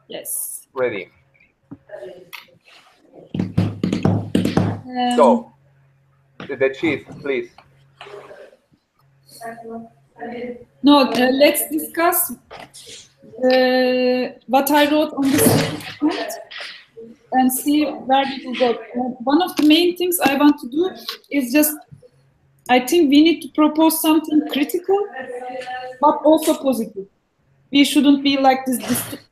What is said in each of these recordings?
Yes. Ready. So, the chief, please. No, let's discuss what I wrote on the point and see where we will go. One of the main things I want to do is just, I think we need to propose something critical, but also positive. We shouldn't be like this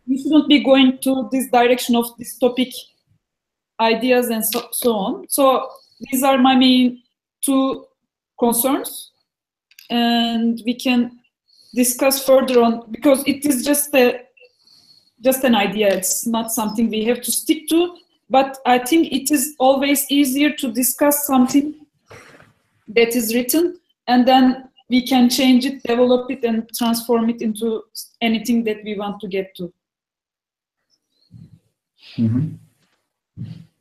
we shouldn't be going to this direction of dystopic ideas and so on. So these are my main two concerns, and we can discuss further on, because it is just an idea. It's not something we have to stick to, but I think it is always easier to discuss something that is written, and then we can change it, develop it, and transform it into anything that we want to get to. Mm-hmm.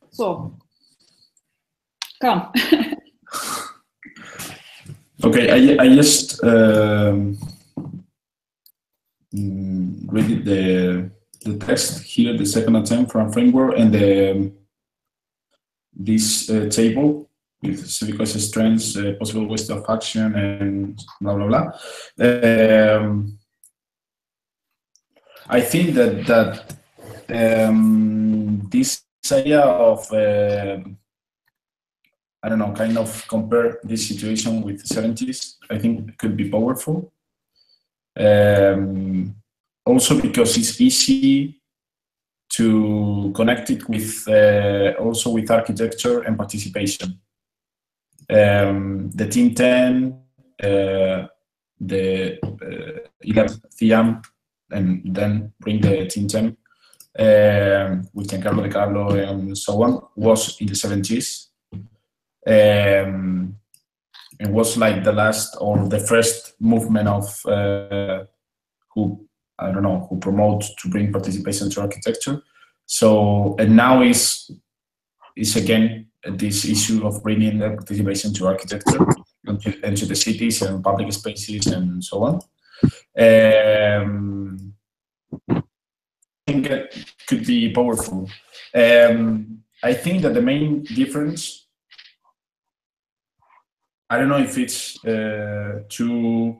So, come. Okay, I just read the text here, the second attempt from framework, and this table with civic strengths, possible waste of action, and blah blah blah. I think that this idea of I don't know, kind of compare this situation with the 70s, I think could be powerful. Also because it's easy to connect it with also with architecture and participation. The Team 10, the 11th Thiam, and then bring the Team 10 with Giancarlo De Carlo and so on, was in the 70s. It was like the last or the first movement of who promote to bring participation to architecture. So, and now is again this issue of bringing the participation to architecture and to the cities and public spaces and so on. I think it could be powerful. I think that the main difference, I don't know if it's too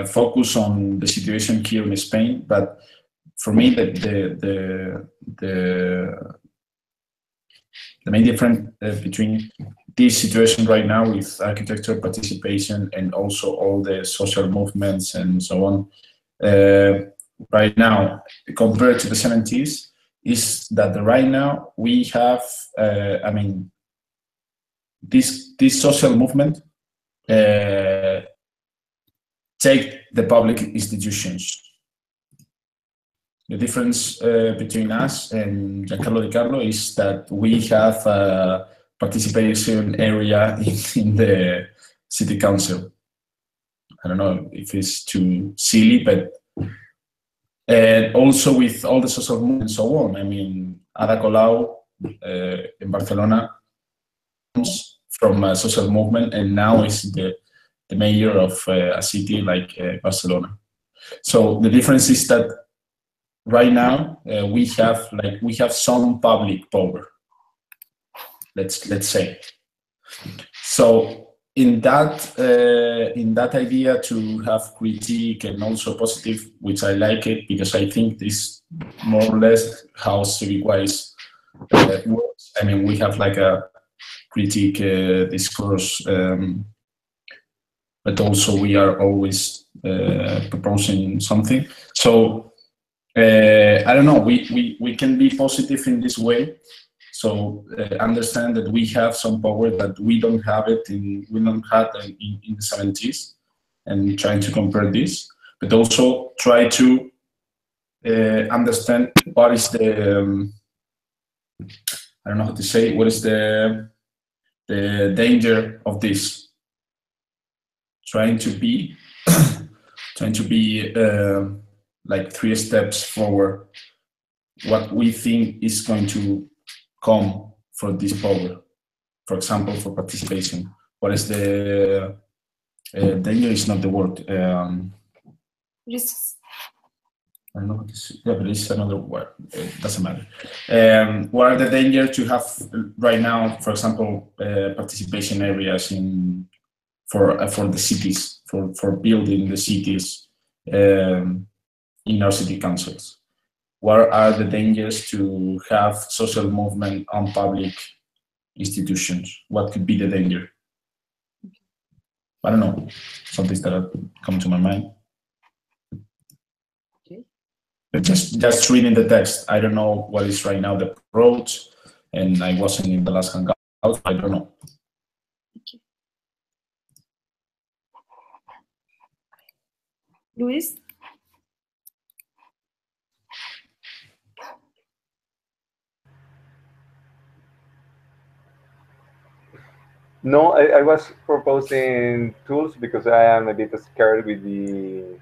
focus on the situation here in Spain, but for me, the main difference between this situation right now with architecture participation and also all the social movements and so on right now compared to the 70s is that right now we have, this social movement take the public institutions. The difference between us and Giancarlo De Carlo is that we have a participation area in the city council. I don't know if it's too silly, but and also with all the social movement and so on. I mean, Ada Colau in Barcelona comes from a social movement, and now is the mayor of a city like Barcelona. So the difference is that right now we have some public power. Let's say. So in that idea to have critique and also positive, which I like it because I think this more or less how civic-wise works. I mean, we have like a critique discourse, but also we are always proposing something. So I don't know. We can be positive in this way. So understand that we have some power that we don't have in the 70s, and trying to compare this, but also try to understand what is the I don't know how to say, what is the danger of this. Trying to be like 3 steps forward. What we think is going to come for this power, for example, for participation. What is the danger? Is not the word. Risks. I don't know what is, yeah, but it's another word. It doesn't matter. What are the dangers to have right now, for example, participation areas for the cities, for building the cities in our city councils? What are the dangers to have social movement on public institutions? What could be the danger? I don't know. Something that come to my mind. Okay. Just reading the text. I don't know what is right now the approach, and I wasn't in the last hangout. I don't know. Okay. Luis? No, I was proposing tools because I am a bit scared with the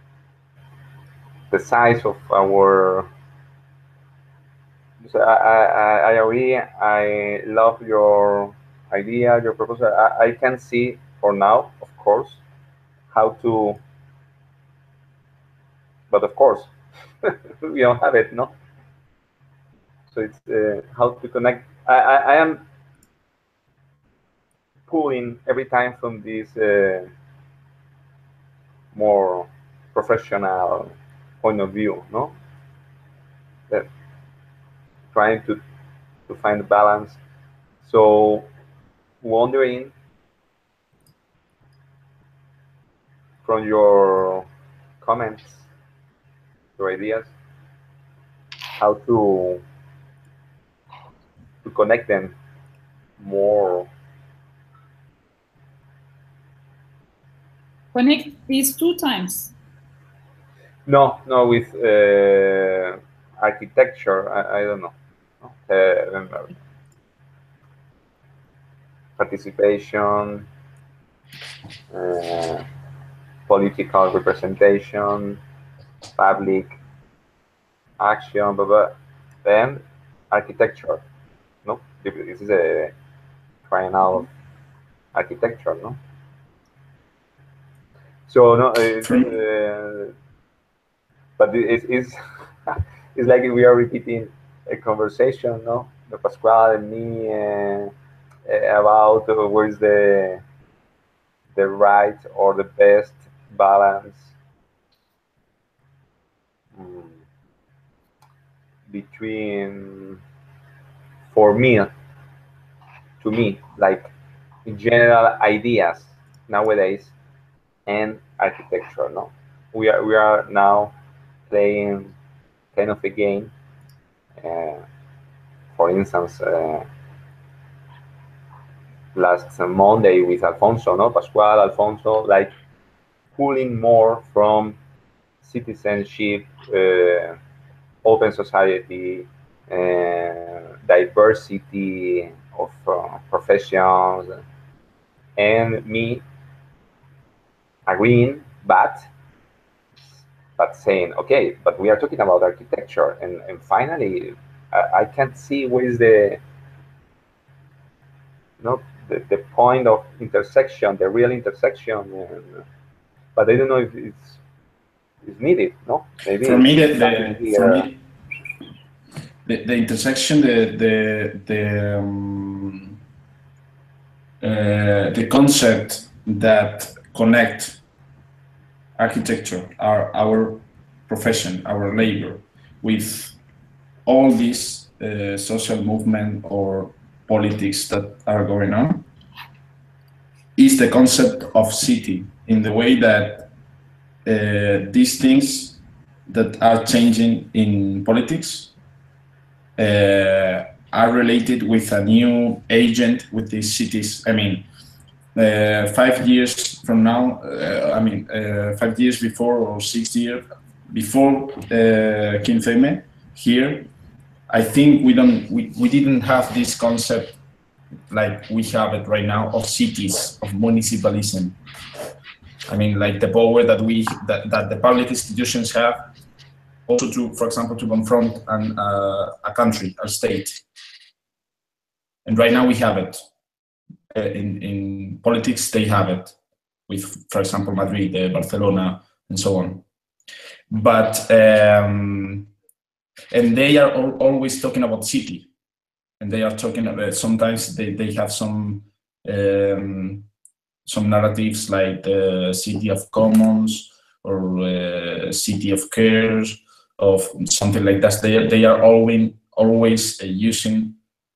size of our. So I agree. I love your idea, your proposal. I can see for now, of course, how to. But of course, we don't have it, no. So it's how to connect. I am pulling every time from this more professional point of view, no? That trying to find a balance. So wondering from your comments, your ideas, how to connect them more. Connect these 2 times. No, with architecture. I don't know. Participation, political representation, public action, blah. Then architecture. No, this is a triennial architecture, no. So no, but it's it's like we are repeating a conversation, no? The Pascual and me about where is the right or the best balance between, for me, to me, like general ideas nowadays and architecture. No, we are now playing kind of a game. For instance, last Monday with Alfonso, no, Pascual, Alfonso, like pulling more from citizenship, open society, diversity of professions, and me agreeing, but saying, okay, but we are talking about architecture, and finally, I can't see where is the the point of intersection, the real intersection, but I don't know if it's needed. No, maybe for me, the intersection, the concept that connect architecture, our profession, our labor, with all these social movement or politics that are going on, is the concept of city, in the way that these things that are changing in politics are related with a new agent with these cities. I mean, 5 years from now, 5 years before or 6 years before Quince here, I think we didn't have this concept like we have it right now of cities, of municipalism. I mean, like the power that the public institutions have, also to, for example, to confront a country, a state. And right now we have it. In politics, they have it with, for example, Madrid, Barcelona, and so on. But and they are always talking about city, and they are talking about, sometimes they have some narratives like the city of commons or city of cares, of something like that. They are always using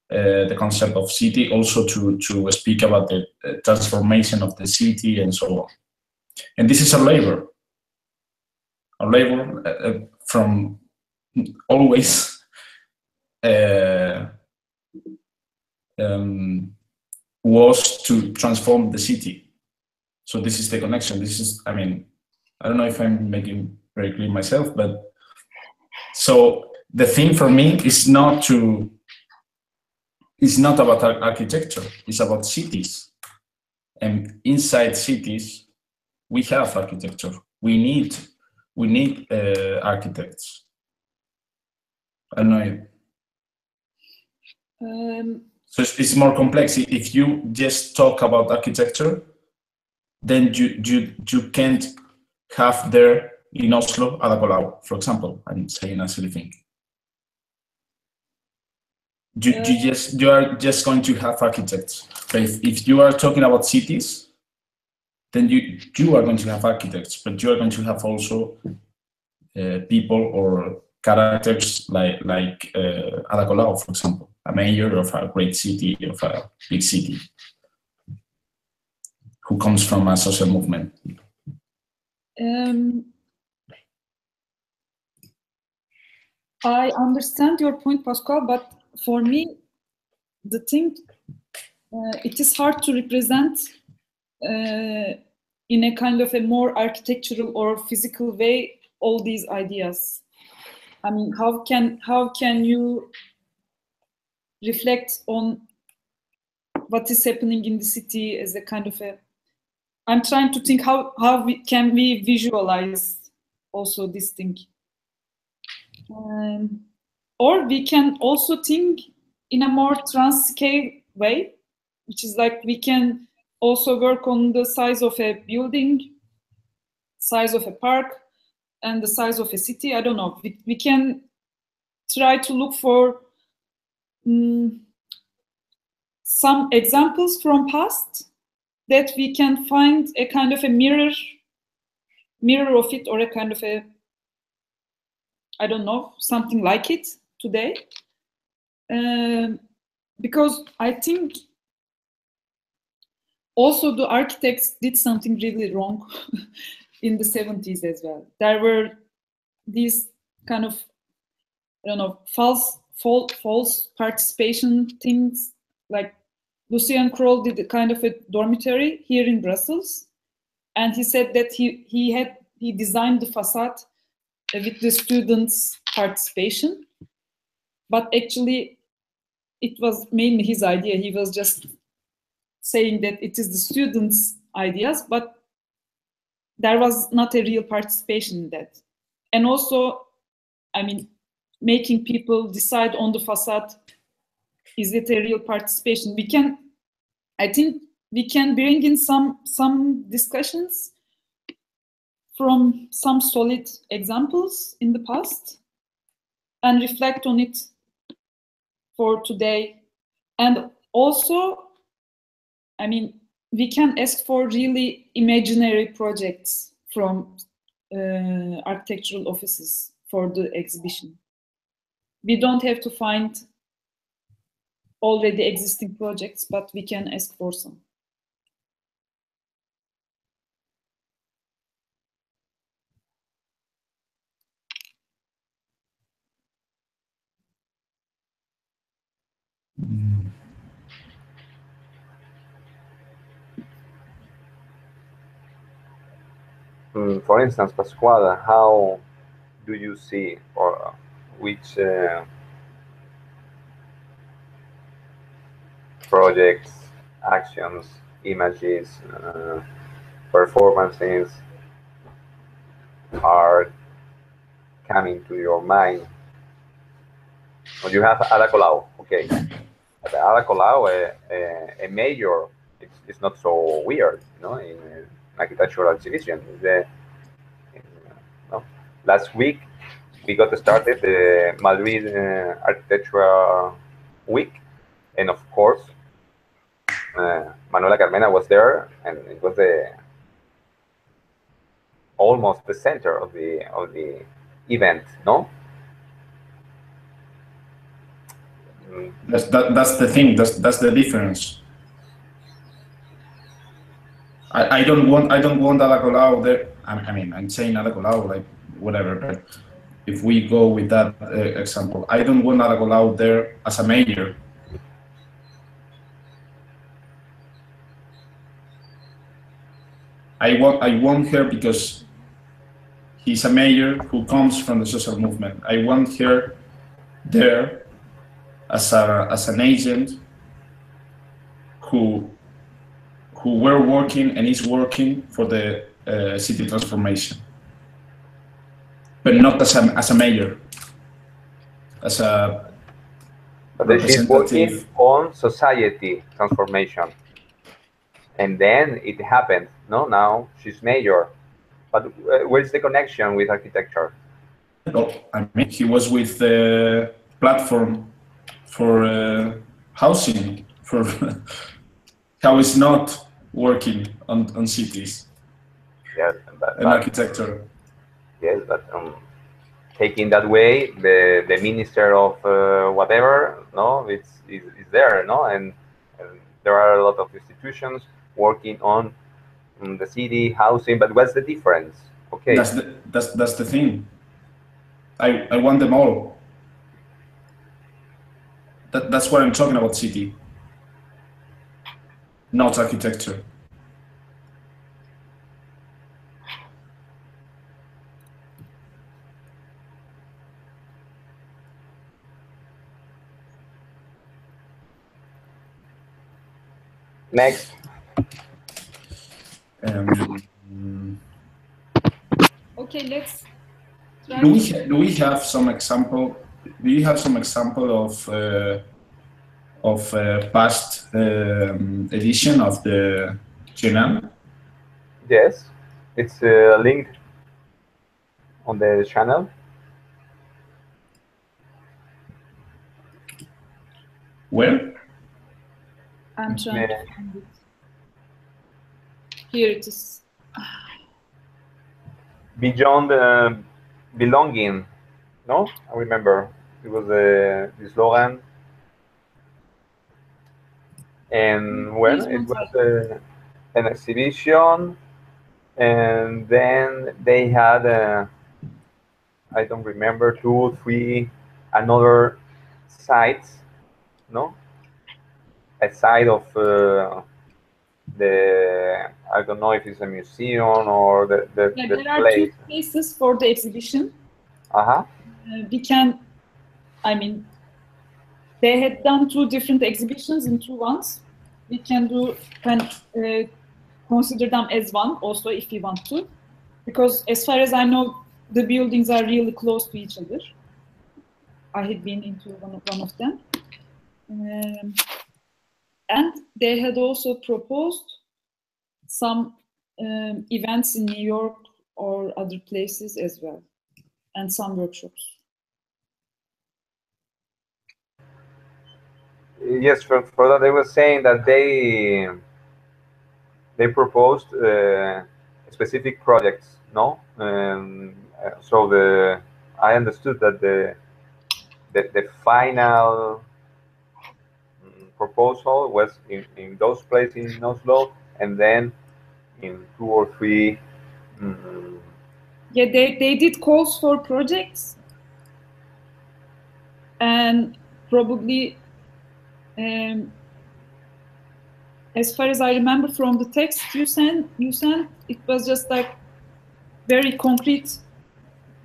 the concept of city also to speak about the transformation of the city and so on. And this is a labor from always was to transform the city. So this is the connection. This is, I mean, I don't know if I'm making very clear myself, but so the thing for me is not about architecture, it's about cities. And inside cities, we have architecture. We need architects. I don't know. So it's more complex. If you just talk about architecture, then you can't have there in Oslo Ada Colau, for example. I'm saying a silly thing. You are just going to have architects. But if you are talking about cities, then you are going to have architects, but you are going to have also people or characters like Ada Colau, for example, a mayor of a great city, of a big city, who comes from a social movement. I understand your point, Pascual, but for me, the thing, it is hard to represent in a kind of a more architectural or physical way all these ideas. I mean, how can you reflect on what is happening in the city as a kind of a? I'm trying to think how can we visualize also this thing, or we can also think in a more trans-scale way, which is like we can also work on the size of a building, size of a park, and the size of a city. I don't know. We can try to look for some examples from past that we can find a kind of a mirror of it, or a kind of a, I don't know, something like it today. Because I think also the architects did something really wrong in the 70s as well. There were these kind of, I don't know, false participation things. Like Lucien Kroll did a kind of a dormitory here in Brussels, and he said that he designed the facade with the students' participation, but actually it was mainly his idea. He was just saying that it is the students' ideas, but there was not a real participation in that. And also, I mean, making people decide on the facade, is it a real participation? I think we can bring in some discussions from some solid examples in the past and reflect on it for today. And also, I mean, we can ask for really imaginary projects from architectural offices for the exhibition. We don't have to find already existing projects, but we can ask for some. For instance, Pascual, how do you see, or which projects, actions, images, performances are coming to your mind? Well, you have Ada Colau, okay. Ada Colau, a major, it's not so weird, you know, in architectural exhibition. No? last week we got started the Madrid Architectural Week, and of course, Manuela Carmena was there, and it was almost the center of the event, no? That's the thing. That's the difference. I don't want Ada Colau there. I mean, I'm saying Ada Colau, like whatever. But if we go with that example, I don't want Ada Colau there as a mayor. I want her because he's a mayor who comes from the social movement. I want her there as an agent who were working and is working for the city transformation, but not as a mayor, as a But she's working on society transformation, and then it happened. No, now she's mayor. But where's the connection with architecture? Oh, I mean, he was with the platform for housing, for how it's not working on cities. Yes, and architecture. Yes, but taking that way, the minister of whatever, no, is there, no, and there are a lot of institutions working on the city housing. But what's the difference? Okay, that's the thing. I want them all. That's what I'm talking about. City, not architecture. Next. Okay, let's. Do we have some example? Do you have some example of past edition of the journal? Yes, it's linked on the channel. Where? I'm trying to find it. Here it is. Beyond belonging, no? I remember it was the slogan. And when it was an exhibition, and then they had I don't remember 2, 3 another sites, no? A side of the, I don't know if it's a museum or the there are place. 2 places for the exhibition. We can, I mean, they had done 2 different exhibitions in 2 ones. We can consider them as one also if we want to, because as far as I know, the buildings are really close to each other. I had been into one of them. And they had also proposed some events in New York or other places as well, and some workshops. Yes, for that they were saying that they proposed specific projects, no? So I understood that the final proposal was in those places in Oslo, and then in 2 or 3. Yeah, they did calls for projects, and probably, as far as I remember from the text you sent, it was just like very concrete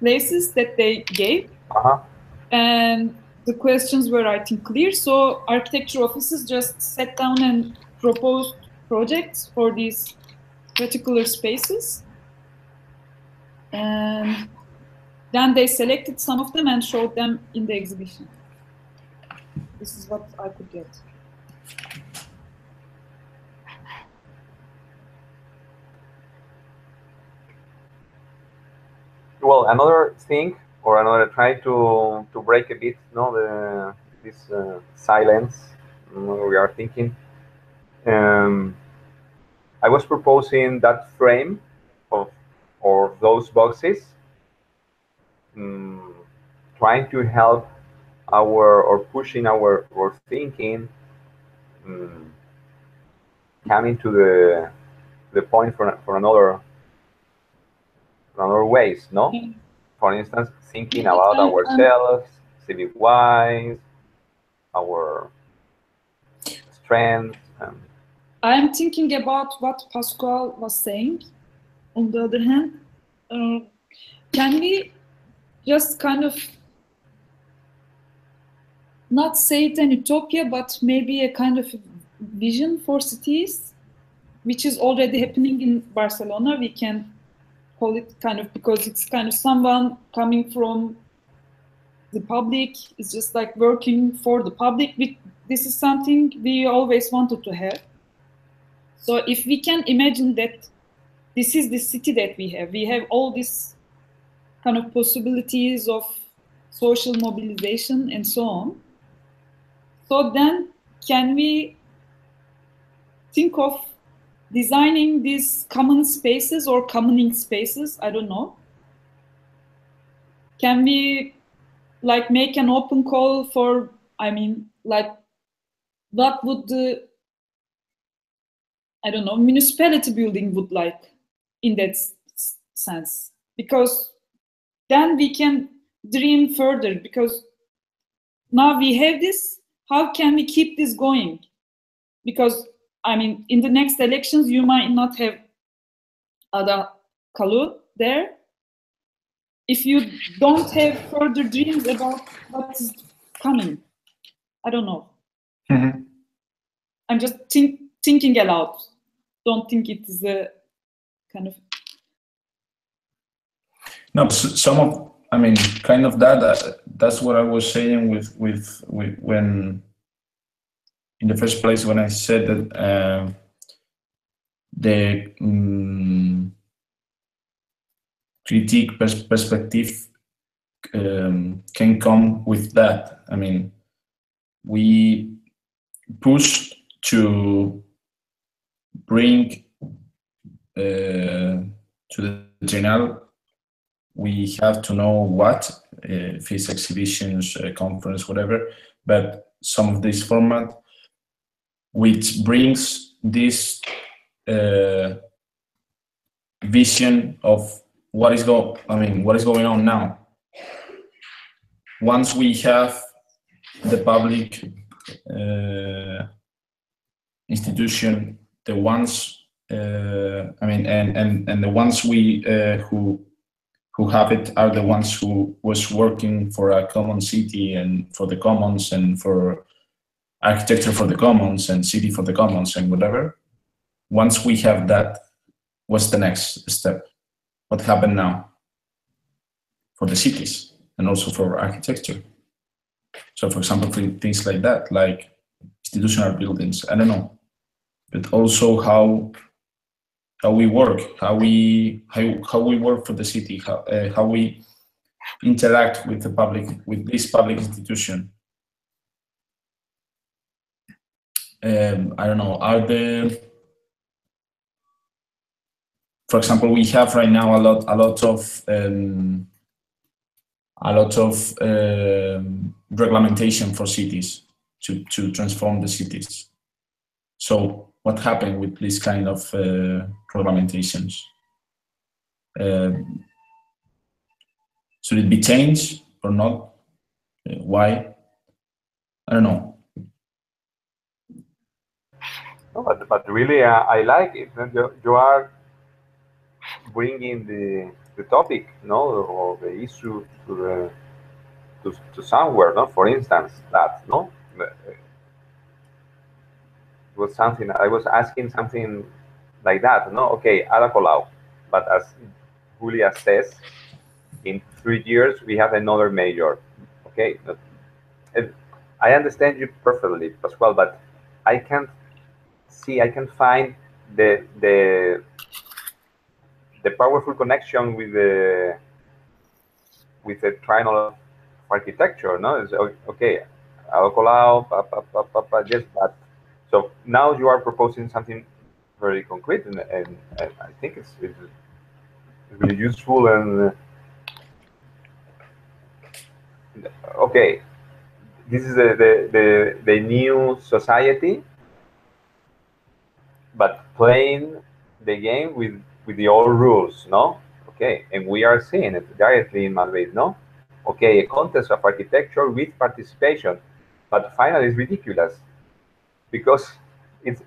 places that they gave, and the questions were, I think, clear. So architecture offices just sat down and proposed projects for these particular spaces, and then they selected some of them and showed them in the exhibition. This is what I could get. well, another thing, or another try to break a bit, this silence we are thinking. I was proposing that frame of or those boxes, trying to help our or pushing our thinking, coming to the point for another ways, no? For instance, thinking about ourselves, civic-wise, our strengths. I'm thinking about what Pascual was saying. On the other hand, can we just kind of not say it an utopia, but maybe a kind of vision for cities, which is already happening in Barcelona? We can call it kind of, because it's kind of someone coming from the public, it's just like working for the public. This is something we always wanted to have. So if we can imagine that this is the city that we have all these kind of possibilities of social mobilization and so on. So then can we think of designing these common spaces or commoning spaces? I don't know. Can we like make an open call for, I mean, like what would the, I don't know, municipality building would like in that sense? Because then we can dream further, because now we have this, how can we keep this going? Because, I mean, in the next elections, you might not have Ada Kalu there. If you don't have further dreams about what is coming, I don't know. Mm-hmm. I'm just thinking aloud. Don't think it is a kind of. No, some of, I mean, kind of that. That's what I was saying with when, in the first place, when I said that the critique perspective can come with that. I mean, we push to bring to the Triennale. We have to know what, if it's exhibitions, conference, whatever, but some of this format, which brings this vision of what is going on now. Once we have the public institution, the ones, and the ones we who have it are the ones who was working for a common city and for the commons and for architecture for the commons and city for the commons and whatever. Once we have that, what's the next step? What happened now for the cities and also for architecture? So, for example, for things like that, like institutional buildings, I don't know, but also how we work, how we work for the city, how we interact with the public, with this public institution. I don't know, for example, we have right now a lot of regulation for cities to transform the cities. So what happened with this kind of regulations? Should it be changed or not? Why? I don't know. No, but really, I like it. You are bringing the topic, or the issue to somewhere, no? For instance, that, no? It was something, I was asking something like that, no? Okay, Ada Colau, but as Julia says, in 3 years, we have another mayor, okay? I understand you perfectly, Pascual, but I can't find the powerful connection with the with a triangle architecture. No, it's okay. Ada Colau, yes, but so now you are proposing something very concrete, and I think it's really useful. And okay, this is the new society, but playing the game with the old rules, no? Okay, and we are seeing it directly in Madrid, no? Okay, a contest of architecture with participation, but finally it's ridiculous because it's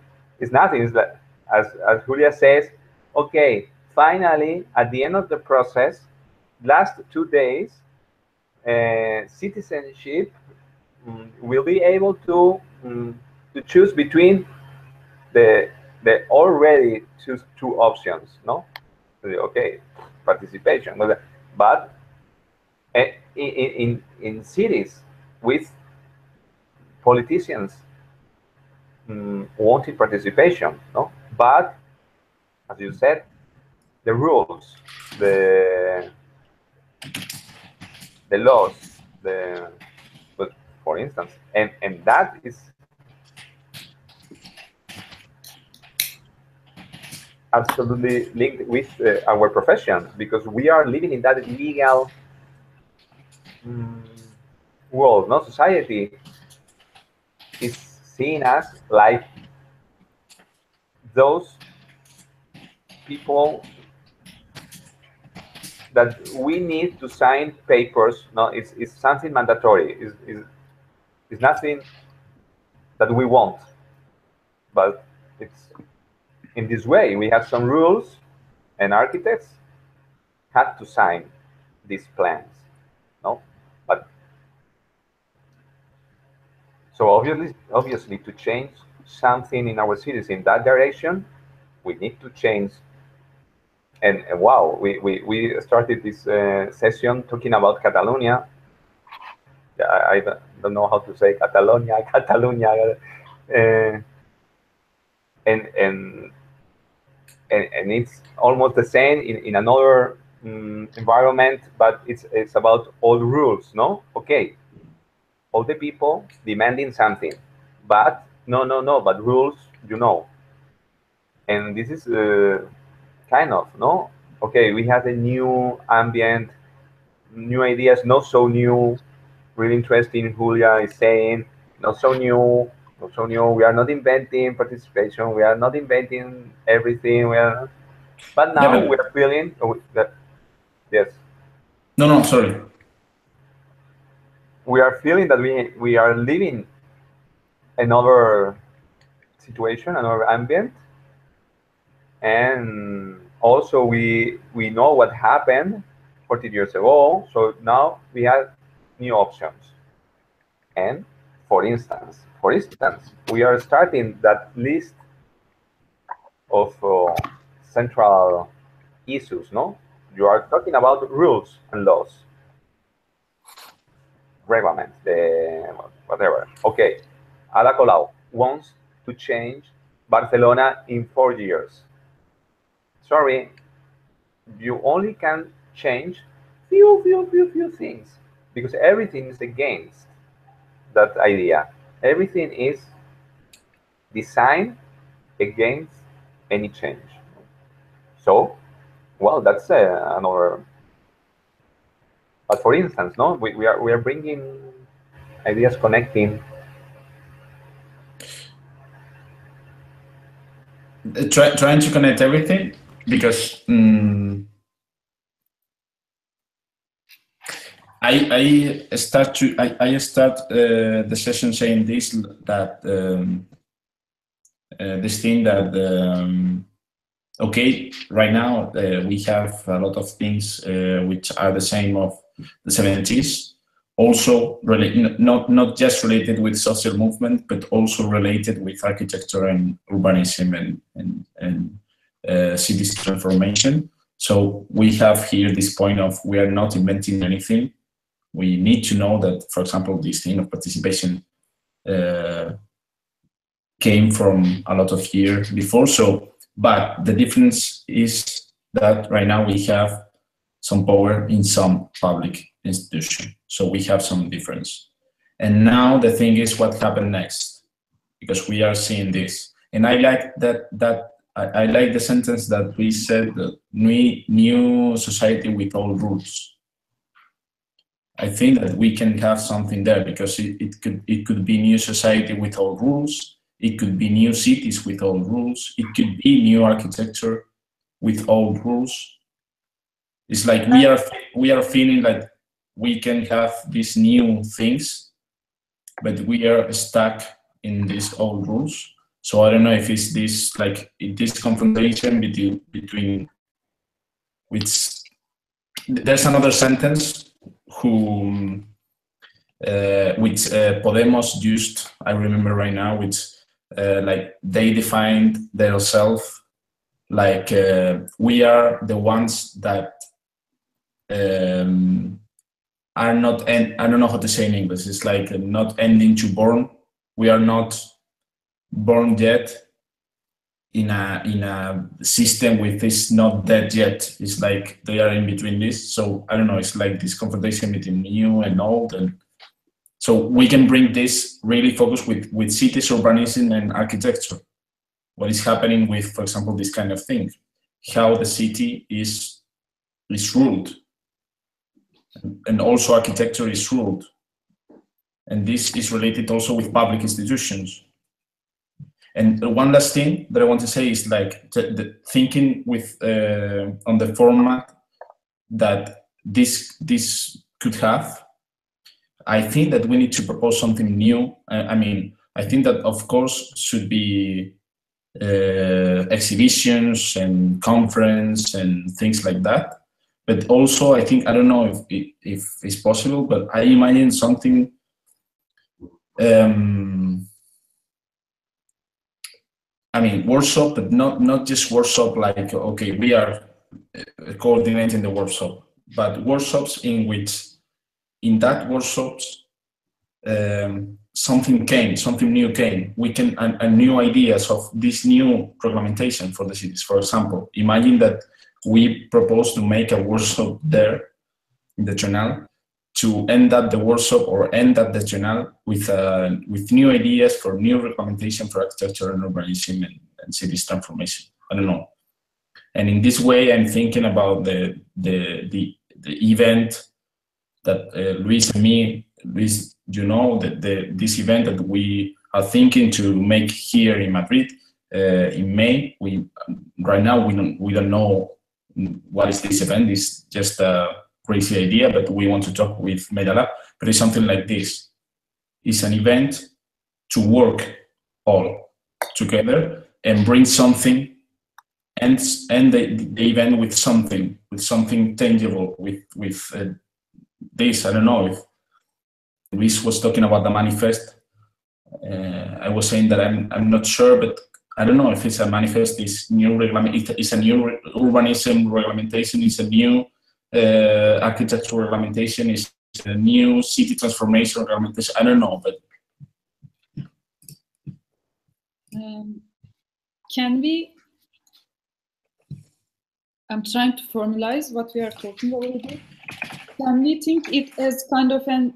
nothing. It's like, as Julia says, okay, finally at the end of the process, last 2 days, citizenship will be able to choose between the already two options, no? Okay, participation, but in cities with politicians wanting participation, no? But as you said, the rules, the laws, but for instance, and that is absolutely linked with our profession, because we are living in that legal world. No, society is seeing us like those people that we need to sign papers. No, it's something mandatory. It's nothing that we want, but it's in this way. We have some rules, and architects have to sign these plans. No, but so obviously to change something in our cities in that direction, we need to change. And wow, we started this session talking about Catalonia. I don't know how to say Catalonia, and it's almost the same in another environment, but it's about all the rules, no? Okay, all the people demanding something, but no, but rules, you know. And this is kind of, no? Okay, we have a new ambient, new ideas, not so new, really interesting. Julia is saying, not so new, not so new. We are not inventing participation. We are not inventing everything. But now we are feeling that, yes. No, sorry. We are feeling that we are living another situation, another ambient, and also we know what happened 40 years ago. So now we have new options. And for instance, we are starting that list of central issues, no? You are talking about rules and laws, regulations, whatever. Okay, Ada Colau wants to change Barcelona in 4 years. Sorry, you only can change few things, because everything is against that idea. Everything is designed against any change. So, well, that's another. But for instance, no, we are bringing ideas, connecting. Trying to connect everything, because I start the session saying this, that this thing that okay, right now we have a lot of things which are the same of the 70s, also not just related with social movement, but also related with architecture and urbanism and cities transformation. So we have here this point of, we are not inventing anything. We need to know that, for example, this thing of participation came from a lot of years before. So, but the difference is that right now we have some power in some public institution. So we have some difference. And now the thing is what happened next, because we are seeing this. And I like I like the sentence that we said, that new society with old rules. I think that we can have something there, because it could be new society with old rules. It could be new cities with old rules. It could be new architecture with old rules. It's like we are feeling like we can have these new things, but we are stuck in these old rules. So I don't know if it's this confrontation between which there's another sentence which Podemos used, I remember right now, which like they defined themselves like we are the ones that are not, I don't know how to say in English, it's like not ending to born. We are not born yet in a system with this not dead yet. It's like they are in between this. So I don't know, it's like this confrontation between new and old. And so we can bring this really focus with cities, urbanism, and architecture. What is happening with, for example, this kind of thing, how the city is ruled, and also architecture is ruled. And this is related also with public institutions. And one last thing that I want to say is like the thinking with on the format that this could have. I think that we need to propose something new. I mean, I think that of course should be exhibitions and conference and things like that. But also, I think, I don't know if it's possible, but I imagine something. I mean, workshop, but not just workshop like, okay, we are coordinating the workshop, but workshops in which, in that workshops, something new came. We can, and new ideas of this new reglementation for the cities. For example, imagine that we propose to make a workshop there in the Triennale to end up the workshop or end up the Triennale with new ideas for new reglementation for architecture and urbanism and cities transformation. I don't know. And in this way, I'm thinking about the event that Luis and me, Luis, you know, this event that we are thinking to make here in Madrid in May. Right now we don't know what is this event. It's just a crazy idea, but we want to talk with Media Lab. But it's something like this. It's an event to work all together and bring something, and the event with something tangible, with this. I don't know if Luis was talking about the manifest. I was saying that I'm not sure, but I don't know if it's a manifest. It's new it's a new urbanism reglementation. It's a new architectural reglementation. It's a new city transformation reglementation. I don't know, but can we? I'm trying to formalize what we are talking about here. Can we think it as kind of an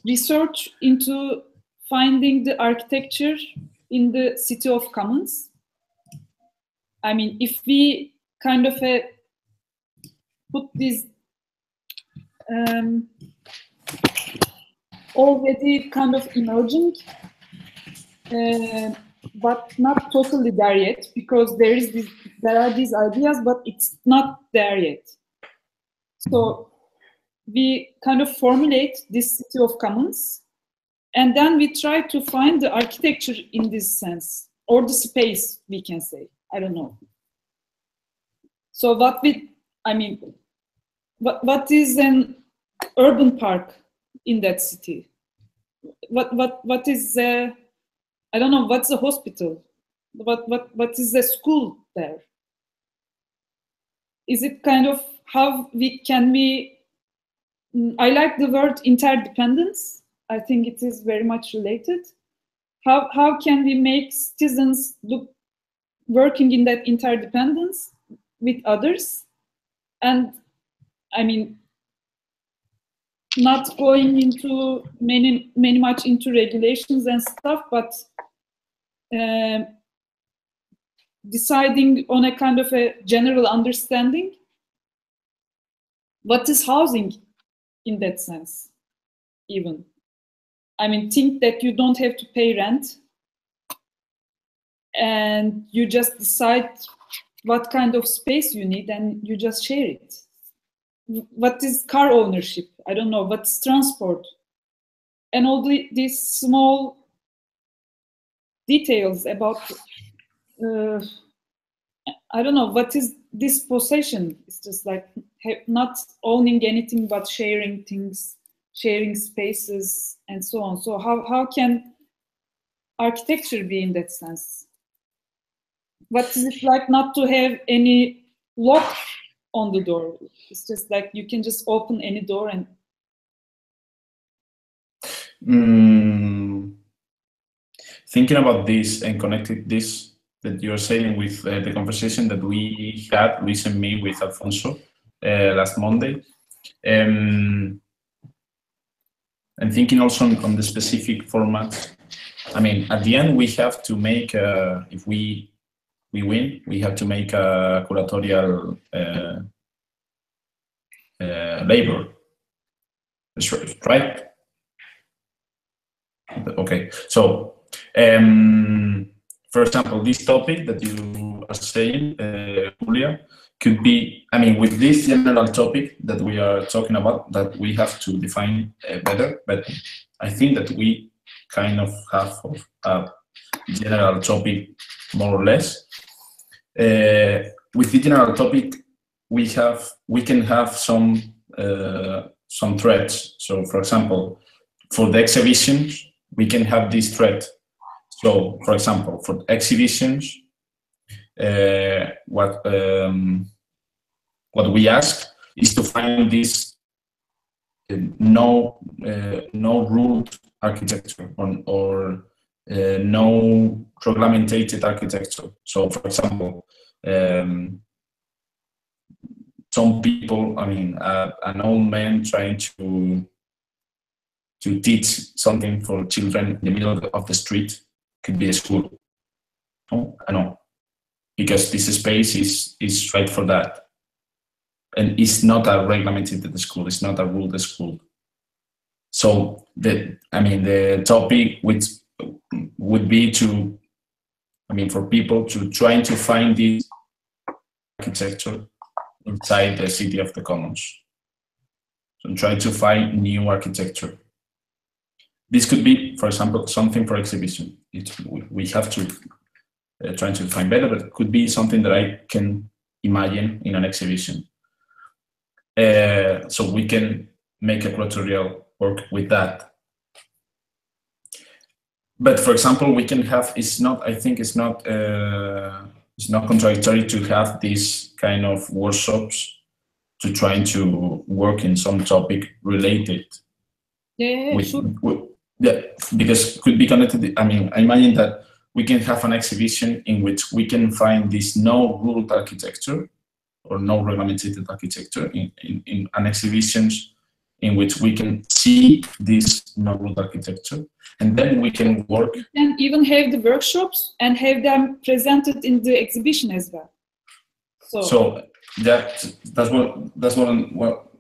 research into finding the architecture in the City of Commons? I mean, if we kind of put this already kind of emerging, but not totally there yet, because there are these ideas, but it's not there yet. So we kind of formulate this City of Commons, and then we try to find the architecture in this sense, or the space, we can say. I don't know. So what is an urban park in that city? What is I don't know, what's a hospital? What is the school there? Is it kind of how I like the word interdependence. I think it is very much related. How can we make citizens working in that interdependence with others? And I mean, not going into many much into regulations and stuff, but deciding on a kind of a general understanding. What is housing in that sense, even? I mean, think that you don't have to pay rent and you just decide what kind of space you need and you just share it. What is car ownership? I don't know. What's transport? And all these small details about, I don't know, what is this possession? It's just like not owning anything but sharing things, sharing spaces, and so on. So how can architecture be in that sense? What is it like not to have any lock on the door? It's just like you can just open any door and... Thinking about this and connected this that you're saying with the conversation that we had, Luis and me, with Alfonso last Monday. And thinking also on the specific format. I mean, at the end, we have to make, if we win, we have to make a curatorial labor. Right? Okay, so for example, this topic that you are saying, Julia, could be, I mean, with this general topic that we are talking about, that we have to define better, but I think that we kind of have a general topic, more or less. With the general topic, we can have some threads. So, for example, for the exhibitions, we can have this thread. So, for example, for exhibitions, what we ask is to find this no ruled architecture or no regulated architecture. So, for example, some people, I mean, an old man trying to teach something for children in the middle of the street could be a school. No, I know, because this space is right for that, and it's not a regulated school. It's not a ruled school. So the topic which would be to, I mean, for people to trying to find this architecture inside the city of the commons. So try to find new architecture. This could be, for example, something for exhibition. We have to try to find better, but it could be something that I can imagine in an exhibition. So we can make a curatorial work with that. But for example, we can have, I think it's not contradictory to have these kind of workshops to trying to work in some topic related. Yeah, sure. Yeah, because it could be connected. I mean, I imagine that we can have an exhibition in which we can find this no ruled architecture or no regulated architecture in an exhibition in which we can see this no ruled architecture, and then we can work. You can even have the workshops and have them presented in the exhibition as well. So that's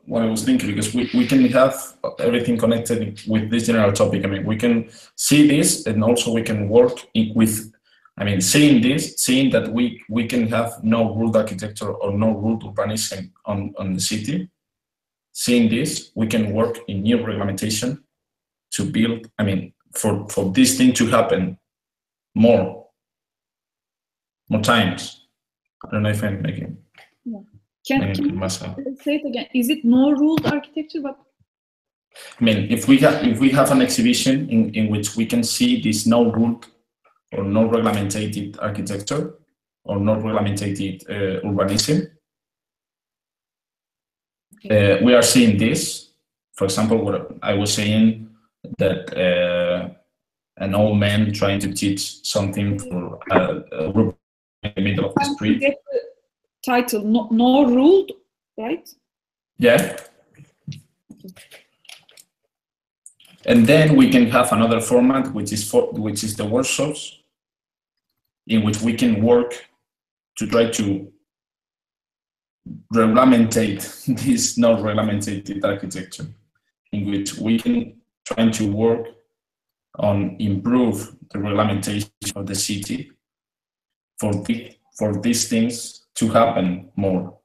what I was thinking, because we can have everything connected with this general topic. I mean, we can see this, and also we can work with, I mean, seeing that we can have no ruled architecture or no ruled urbanism on the city. Seeing this, we can work in new regulation to build, I mean, for this thing to happen more times. I don't know if I'm making. Yeah. Can you say it again? Is it no ruled architecture? But I mean, if we have an exhibition in which we can see this no ruled or no regulated architecture or no regulated urbanism, okay. We are seeing this. For example, what I was saying, that an old man trying to teach something for a group in the middle of the street. Get the title no ruled, right? Yeah. And then we can have another format, which is the workshops, in which we can work to try to regulate this not regulated architecture, in which we can try to work on improve the regulation of the city for these things to happen more.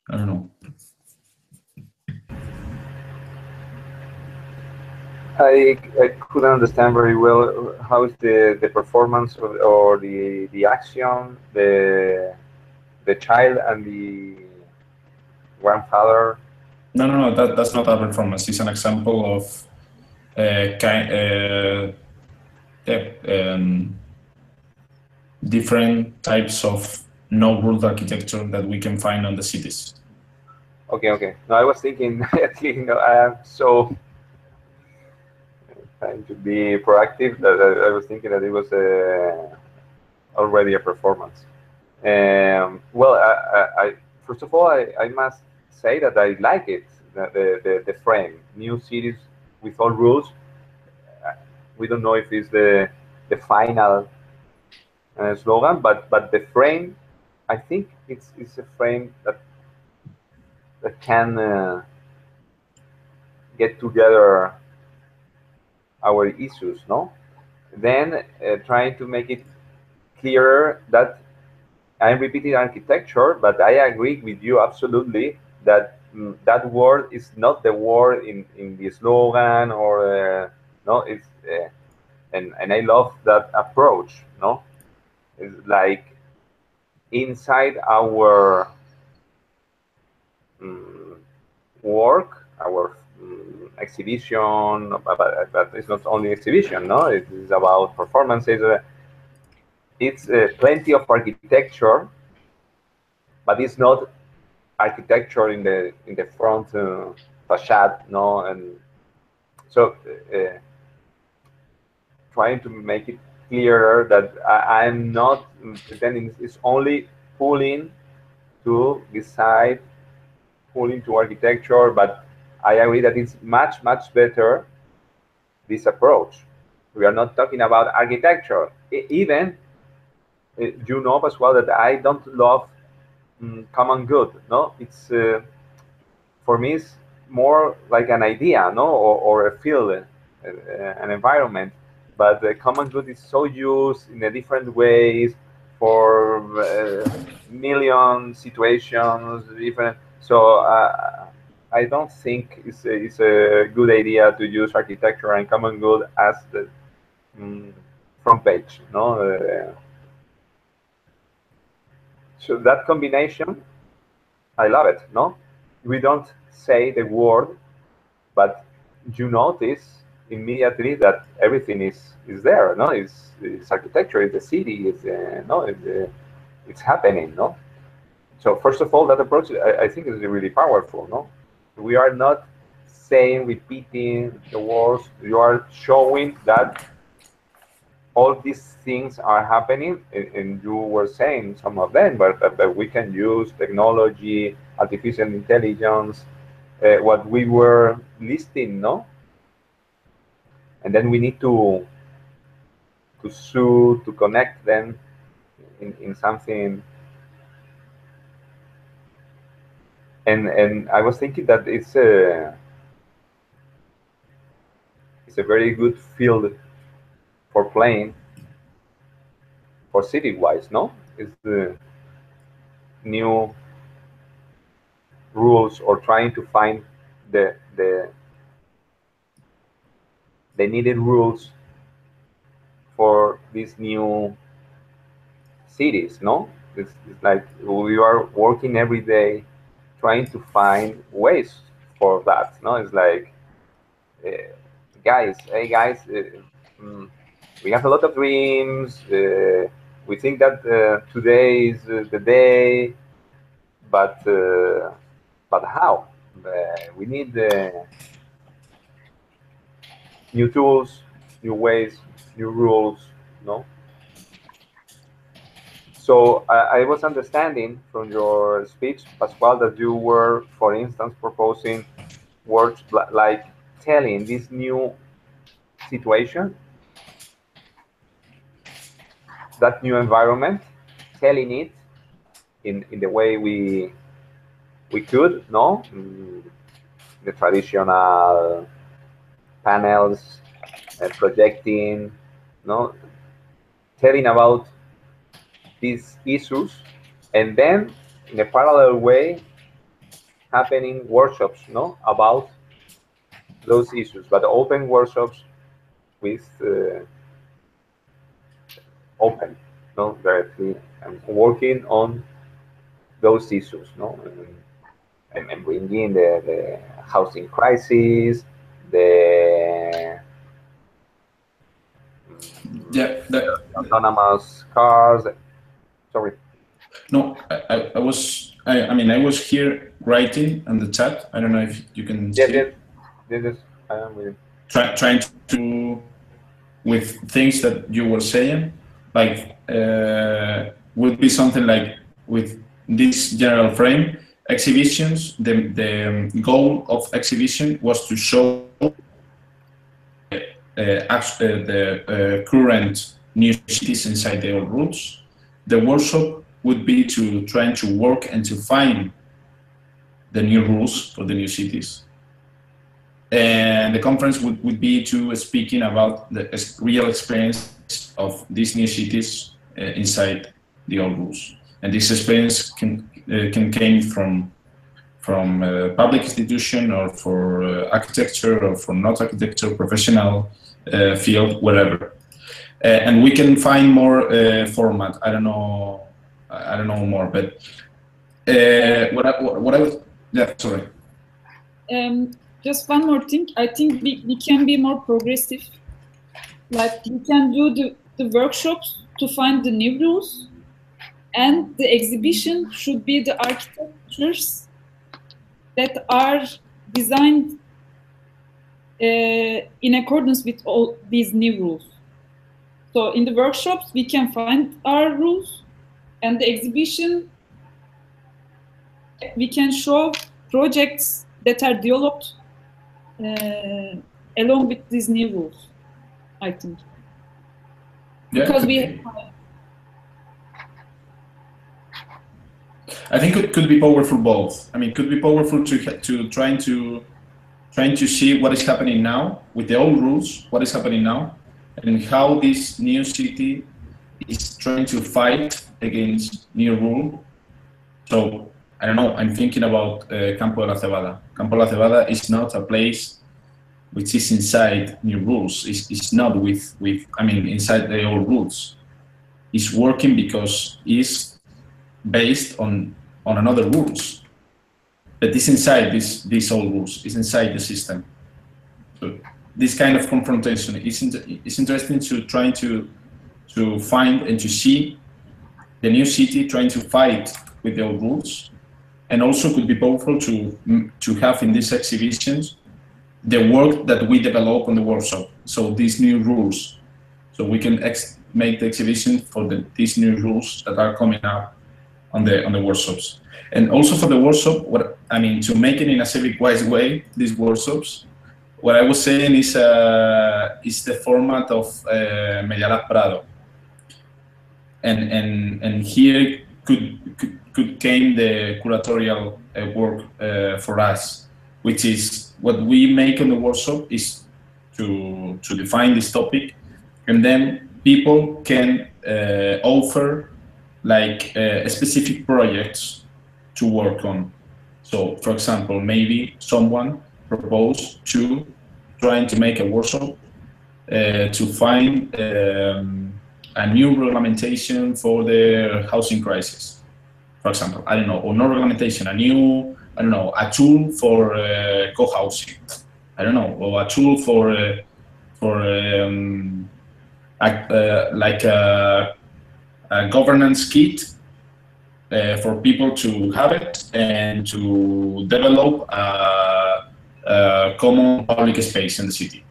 I don't know. I couldn't understand very well how is the performance or the action, the child and the grandfather. No, that's not a performance. It's an example of different types of no-ruled architecture that we can find on the cities. Okay. No, I was thinking, actually, I am so trying to be proactive that I was thinking that it was already a performance. Well, I first of all, I must say that I like it, the frame, new cities with all rules. We don't know if it's the final slogan, but the frame, I think it's a frame that can get together our issues, no? Then trying to make it clearer that I'm repeating architecture, but I agree with you absolutely that that word is not the word in the slogan or no, it's and I love that approach, no? It's like inside our work, our exhibition, but it's not only exhibition, no? It is about performances. It's plenty of architecture, but it's not architecture in the front facade, no? And so trying to make it clearer that I'm not pretending it's only pulling to decide, pulling to architecture, but I agree that it's much better this approach. We are not talking about architecture. Even you know as well that I don't love common good. No, it's for me it's more like an idea, no, or a field, an environment. But the common good is so used in a different ways for million situations, different. So I don't think it's a good idea to use architecture and common good as the front page, no. So that combination, I love it. No, we don't say the word, but you notice immediately that everything is there. No, it's architecture, it's the city, it's happening. No, so first of all, that approach I think is really powerful. No, we are not saying, repeating the words. You are showing that all these things are happening, and you were saying some of them, but we can use technology, artificial intelligence, what we were listing, no? And then we need to to connect them in something. And I was thinking that it's a very good field for playing for city-wise, no? It's the new rules or trying to find the needed rules for these new cities, no? It's like we are working every day trying to find ways for that, no? It's like, guys, hey guys, we have a lot of dreams. We think that today is the day, but how? We need new tools, new ways. new rules, no? So I was understanding from your speech, Pascual, that you were, for instance, proposing words like telling this new situation, that new environment, telling it in the way we could, no? The traditional panels, projecting, no? Telling about these issues, and then in a parallel way, happening workshops, no? About those issues, but open workshops with open, no? Directly, and working on those issues, no? And bringing the housing crisis, the Yeah, autonomous cars. Sorry. no, I mean, I was here writing on the chat. I don't know if you can Yes, see. yes, yes. I am with you. Trying to, with things that you were saying, like would be something like with this general frame, exhibitions, the goal of exhibition was to show the current new cities inside the old roots. The workshop would be to trying to work and to find the new rules for the new cities. And the conference would be to speaking about the real experience of these new cities inside the old rules. And this experience can came from public institution or for architecture or for not architecture, professional field, whatever. And we can find more format. I don't know more, but what I was, yeah, sorry. Just one more thing. I think we can be more progressive. Like we can do the workshops to find the new rules, and the exhibition should be the architectures that are designed in accordance with all these new rules. So in the workshops, we can find our rules, and the exhibition, we can show projects that are developed along with these new rules, I think. Yeah, because we have I think it could be powerful both. I mean, it could be powerful to trying to see what is happening now with the old rules, what is happening now, and how this new city is trying to fight against new rule. So I don't know. I'm thinking about Campo de la Cebada. Campo de la Cebada is not a place which is inside new rules. It's not with I mean inside the old rules. It's working because it's based on another rules, but it's inside these old rules. It's inside the system. So this kind of confrontation is interesting to trying to find and to see the new city trying to fight with the old rules, and also could be powerful to have in these exhibitions the work that we develop on the workshop. So these new rules, so we can make the exhibition for these new rules that are coming up on the workshops. And also for the workshop, what I mean, to make it in a civic-wise way, these workshops, what I was saying is the format of Medialab Prado, and here could came the curatorial work for us, which is what we make in the workshop is to define this topic, and then people can offer like specific projects to work on. So, for example, maybe someone proposed to trying to make a workshop to find a new regulation for the housing crisis, for example. I don't know, or no regulation, a new, I don't know, a tool for co-housing. I don't know, or a tool for like a governance kit for people to have it and to develop a common public space in the city.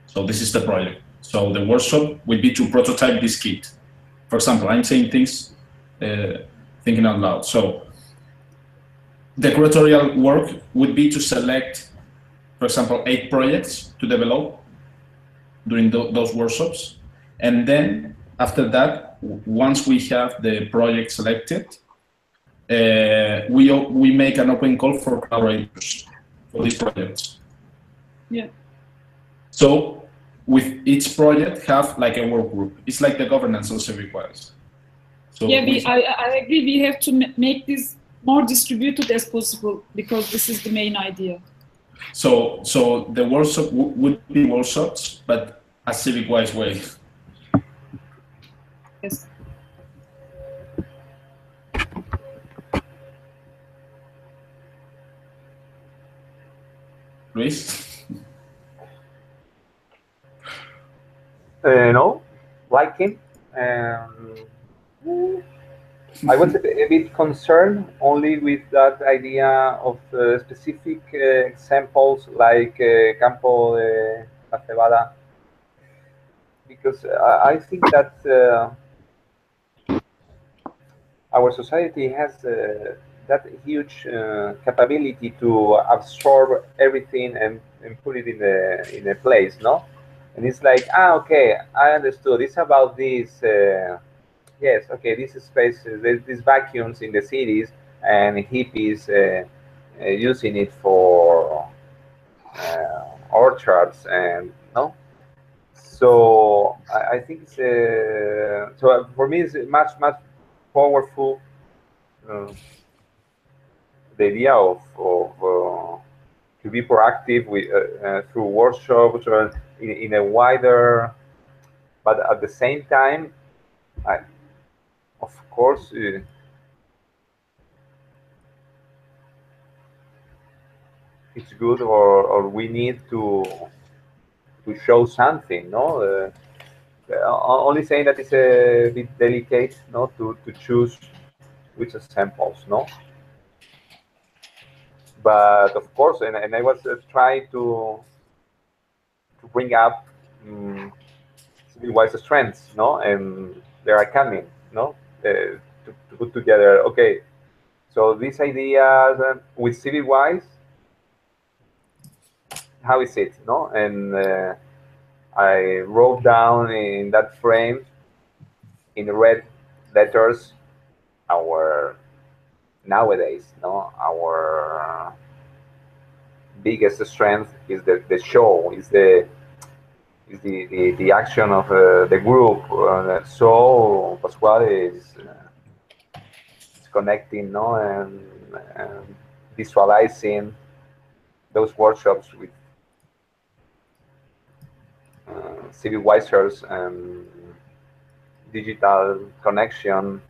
So this is the project. So the workshop will be to prototype this kit. For example, I'm saying things, thinking out loud. So the curatorial work would be to select, for example, 8 projects to develop during those workshops. And then after that, once we have the project selected, we make an open call for collaborators for these projects. Yeah. So with each project have like a work group. It's like the governance also requires. So yeah, I agree. We have to make this more distributed as possible because this is the main idea. So the workshop would be workshops, but a civic-wise way. Yes. Luis? No, liking. I was a bit concerned only with that idea of specific examples like Campo de la Cebada, because I think that our society has that huge capability to absorb everything and put it in a place, no? And it's like, okay, I understood. It's about this. Yes, okay, this space, these vacuums in the cities, and hippies using it for orchards, and no. So I think it's so for me it's much powerful. The idea of to be proactive with through workshops or in a wider, but at the same time, of course, it's good or we need to show something, no? Only saying that it's a bit delicate, no, to choose which samples, no. But of course, and I was trying to bring up civil-wise strengths, no, and they are coming, no, to put together. Okay, so these ideas with civil-wise, how is it, no, and I wrote down in that frame in red letters our nowadays, no, our biggest strength is the show, is the action of the group. So Pasquale is connecting, no, and visualizing those workshops with civil wisers and digital connection.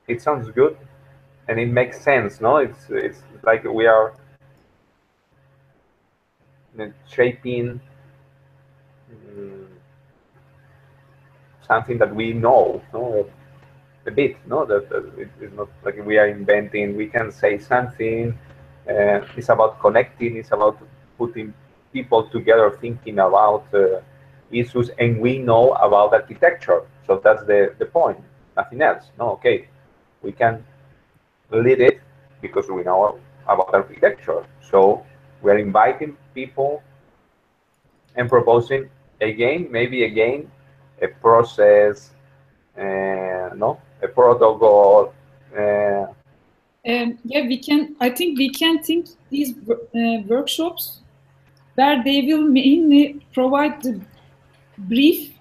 It sounds good, and it makes sense, no? It's like we are shaping something that we know, no, a bit, no, that it's not like we are inventing. We can say something. It's about connecting. It's about putting people together, thinking about issues, and we know about architecture. So that's the point. Nothing else. No, okay, we can lead it because we know about architecture. So we're inviting people and proposing maybe again, a process, no, a protocol. Yeah, we can. I think we can think these workshops where they will mainly provide the brief.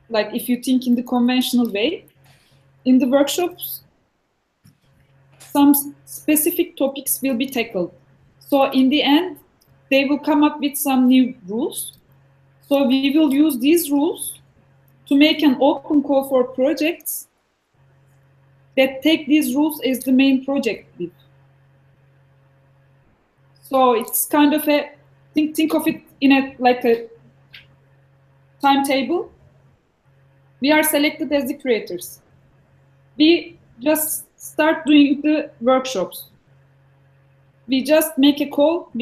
Like if you think in the conventional way, in the workshops, some specific topics will be tackled. So in the end, they will come up with some new rules. So we will use these rules to make an open call for projects that take these rules as the main project brief. So it's kind of a think of it in a like a timetable. We are selected as the creators. We just start doing the workshops. We just make a call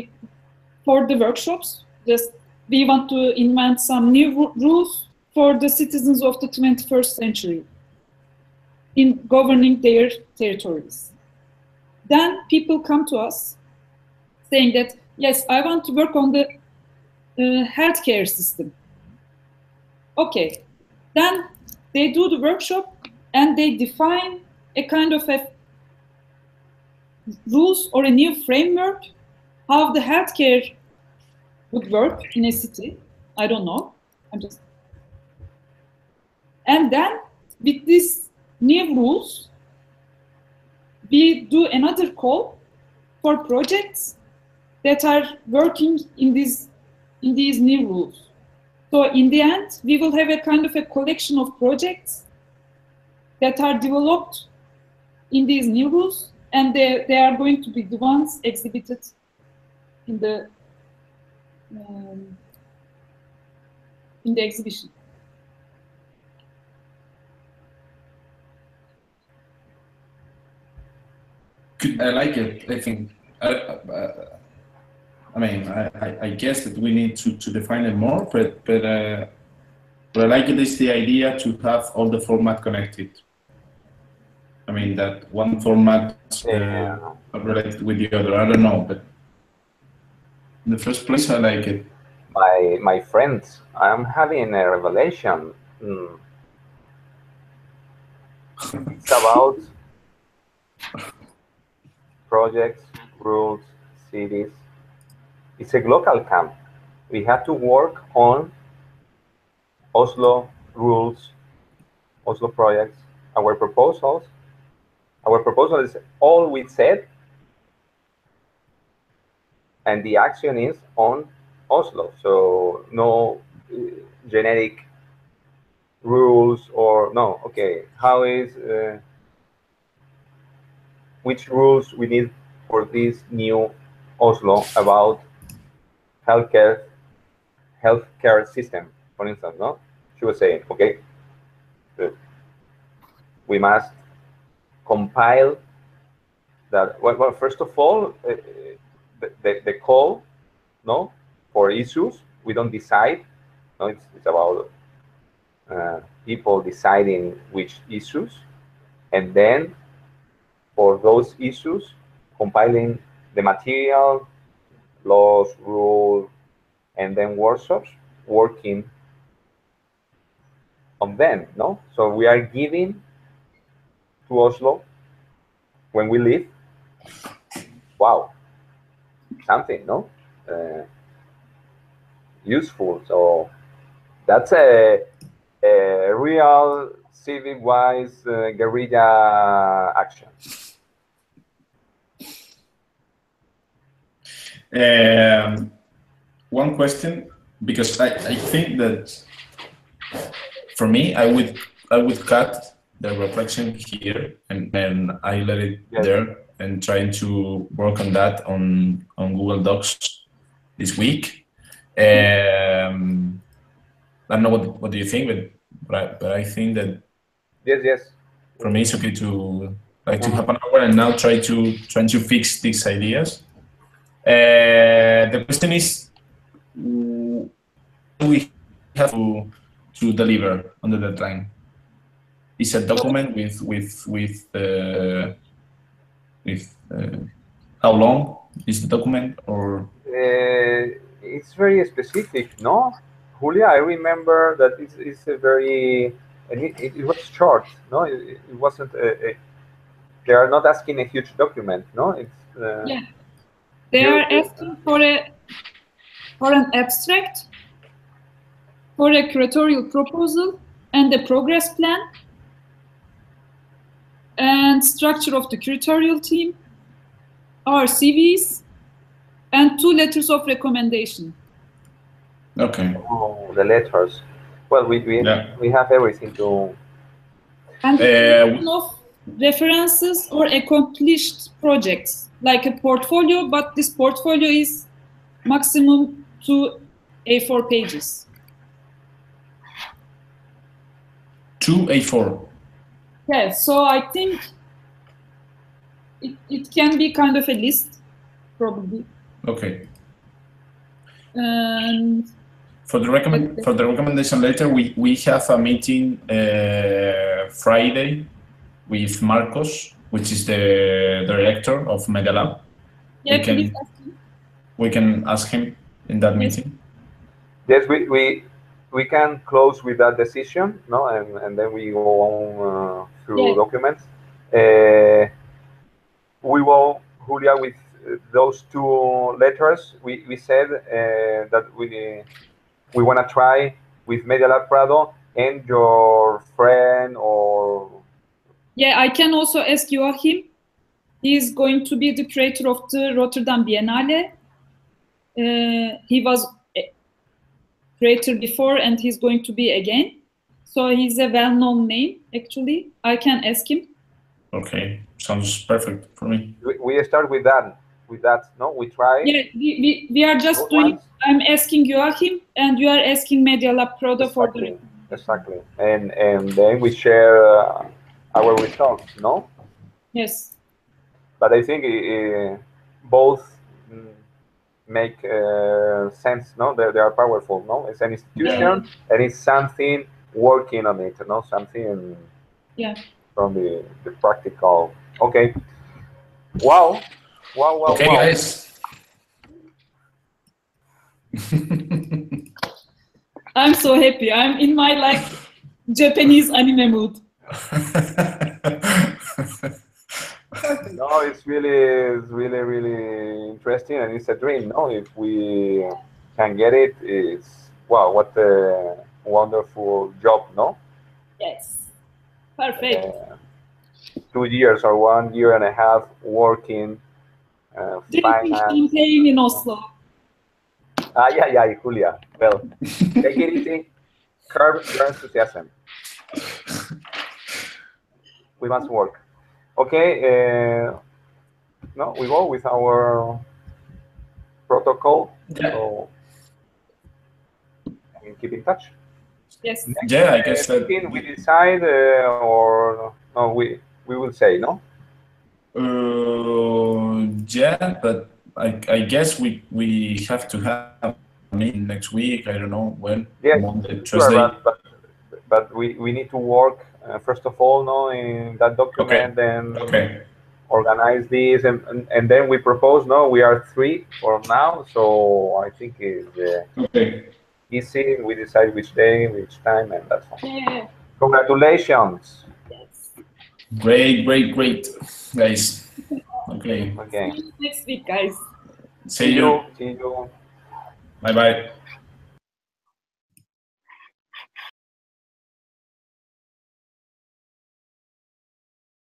for the workshops just we want to invent some new rules for the citizens of the 21st century in governing their territories. Then people come to us saying that, yes, I want to work on the healthcare system. Okay, then they do the workshop and they define a kind of a rules or a new framework how the healthcare would work in a city. I don't know. And then with these new rules, we do another call for projects that are working in these new rules. So in the end, we will have a kind of a collection of projects that are developed in these new rules, and they are going to be the ones exhibited in the exhibition. I like it. I think. I mean, I guess that we need to define it more, but I like it is the idea to have all the format connected. I mean, that one format related with the other. I don't know, but in the first place, I like it. My friends, I'm having a revelation. It's about projects, rules, cities. It's a global camp. We have to work on Oslo rules, Oslo projects, our proposals. Our proposal is all we said, and the action is on Oslo. So no generic rules or no. Okay, how is which rules we need for this new Oslo about healthcare system, for instance, no? She was saying, okay, we must compile that. Well, first of all, the call, no, for issues. We don't decide. No, it's about people deciding which issues, and then for those issues, compiling the material, laws, rules, and then workshops working on them, no? So we are giving to Oslo when we leave, wow, something, no? Useful. So that's a real civic-wise guerrilla action. One question, because I think that for me, I would cut the reflection here and I let it there and trying to work on that on Google Docs this week. I don't know what do you think, but I think that yes. For me, it's okay to have an hour and now trying to fix these ideas. The question is, we have to deliver on the deadline. It's a document with how long is the document, or it's very specific, no? Julia, I remember that it's a very, and it was short, no? It wasn't they are not asking a huge document, no? It's yeah, they are asking for an abstract, for a curatorial proposal, and a progress plan, and structure of the curatorial team, our CVs, and 2 letters of recommendation. Okay. Oh, the letters. Well, we have everything to. And of references or accomplished projects, like a portfolio, but this portfolio is maximum 2 A4 pages. 2 A4. Yeah, so I think it can be kind of a list, probably. Okay. And for the recommendation letter, we have a meeting Friday with Marcos, which is the director of Media Lab. yeah, We can ask him in that meeting. Yes, we can close with that decision, no, and then we go on through documents. We will, Julia, with those two letters, we said that we want to try with Media Lab Prado and your friend or... Yeah, I can also ask Joachim. He is going to be the curator of the Rotterdam Biennale. He was curator before and he's going to be again. So he's a well-known name, actually. I can ask him. Okay, sounds perfect for me. We start with that, no? We try. Yeah, we are just doing, I'm asking Joachim and you are asking Media Lab Prado for the... Exactly, and then we share our results, no? Yes. But I think both make sense, no? They are powerful, no? It's an institution and it's something working on it, no? Something from the practical. Okay. Wow. Okay, wow. Guys. I'm so happy. I'm in my like Japanese anime mood. No, it's really interesting, and it's a dream. No, if we can get it, it's wow, what a wonderful job, no? Yes, perfect. 2 years or 1 year and a half working. Drinking champagne in Oslo. Yeah, Julia. Well, take it easy. Curb your enthusiasm. We must work. Okay, no, we go with our protocol. So, and keep in touch. Yes. Next, I guess that we decide, or no, we will say no. Yeah, but I guess we have to have a meeting next week. I don't know when. Yes, Monday, sure, Tuesday. but we need to work first of all, no, in that document and organize this, and then we propose. No, we are 3 for now, so I think it's easy. We decide which day, which time, and that's all. Yeah. Congratulations. Yes. Great, guys. Okay. See you next week, guys. See you. See you. Bye.